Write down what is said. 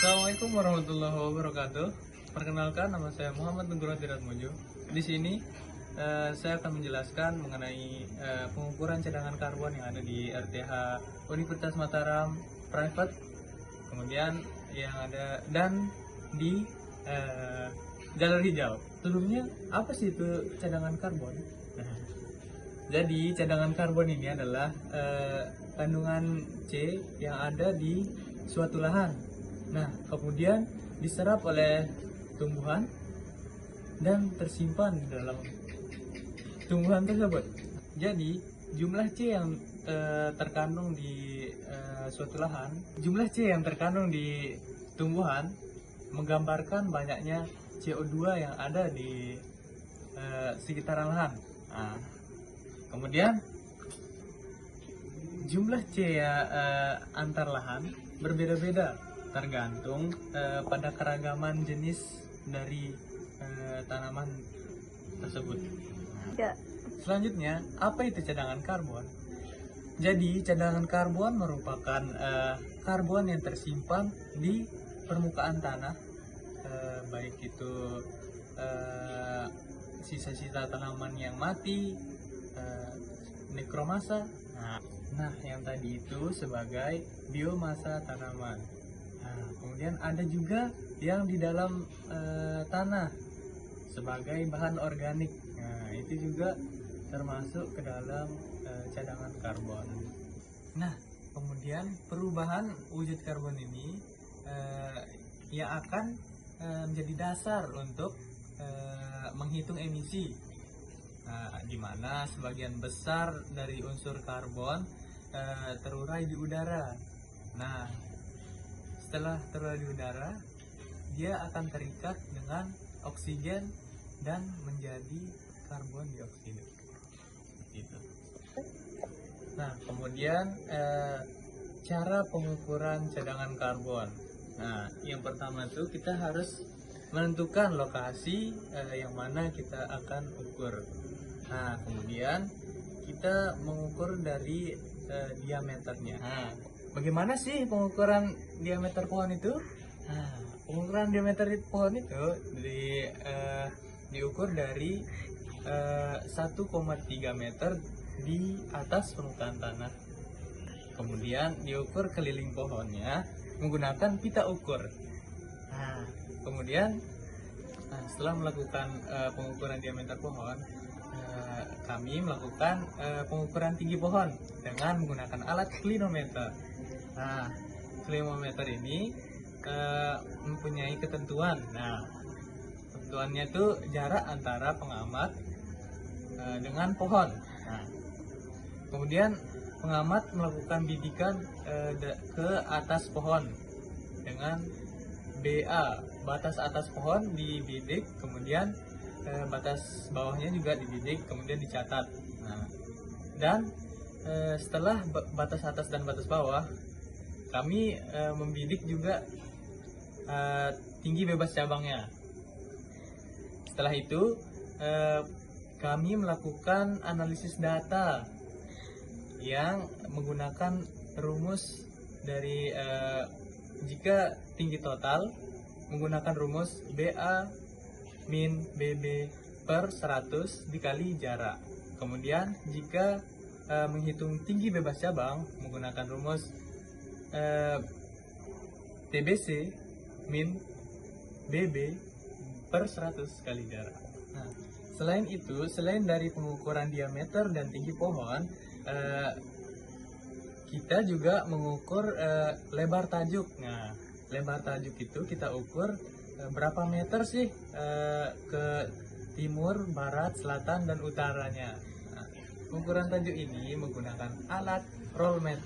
Assalamualaikum warahmatullahi wabarakatuh. Perkenalkan, nama saya Muhammad Nugroho Tiratmojo. Di sini saya akan menjelaskan mengenai pengukuran cadangan karbon yang ada di RTH Universitas Mataram Private, kemudian yang ada dan di Jalur Hijau. Sebelumnya, apa sih itu cadangan karbon? Jadi cadangan karbon ini adalah kandungan C yang ada di suatu lahan. Nah, kemudian diserap oleh tumbuhan dan tersimpan di dalam tumbuhan tersebut. Jadi jumlah C yang terkandung di suatu lahan, jumlah C yang terkandung di tumbuhan menggambarkan banyaknya CO2 yang ada di sekitaran lahan. Nah, kemudian jumlah C antar lahan berbeda-beda tergantung pada keragaman jenis dari tanaman tersebut. Ya. Selanjutnya, apa itu cadangan karbon? Jadi, cadangan karbon merupakan karbon yang tersimpan di permukaan tanah, baik itu sisa-sisa tanaman yang mati, nekromasa. Nah, yang tadi itu sebagai biomasa tanaman. Nah, kemudian ada juga yang di dalam tanah sebagai bahan organik. Nah, itu juga termasuk ke dalam cadangan karbon. Nah, kemudian perubahan wujud karbon ini yang akan menjadi dasar untuk menghitung emisi. Nah, di mana sebagian besar dari unsur karbon terurai di udara. Nah, setelah terurai di udara, dia akan terikat dengan oksigen dan menjadi karbon dioksida. Gitu. Nah, kemudian cara pengukuran cadangan karbon. Nah, yang pertama tuh kita harus menentukan lokasi yang mana kita akan ukur. Nah, kemudian kita mengukur dari diameternya. Nah, bagaimana sih pengukuran diameter pohon itu? Nah, pengukuran diameter pohon itu diukur dari 1,3 meter di atas permukaan tanah. Kemudian diukur keliling pohonnya menggunakan pita ukur. Nah, kemudian setelah melakukan pengukuran diameter pohon, kami melakukan pengukuran tinggi pohon dengan menggunakan alat klinometer. Nah, klinometer ini mempunyai ketentuan. Nah, ketentuannya itu jarak antara pengamat dengan pohon. Nah, kemudian pengamat melakukan bidikan ke atas pohon dengan BA, batas atas pohon dibidik, kemudian batas bawahnya juga dibidik, kemudian dicatat. Nah, dan setelah batas atas dan batas bawah, kami membidik juga tinggi bebas cabangnya. Setelah itu kami melakukan analisis data yang menggunakan rumus dari jika tinggi total menggunakan rumus BA min BB per 100 dikali jarak. Kemudian jika menghitung tinggi bebas cabang menggunakan rumus TBC min BB per 100 kali jarak. Nah, selain itu, selain dari pengukuran diameter dan tinggi pohon, kita juga mengukur lebar tajuk. Nah, lebar tajuk itu kita ukur berapa meter sih ke timur, barat, selatan, dan utaranya. Nah, pengukuran tajuk ini menggunakan alat roll meter.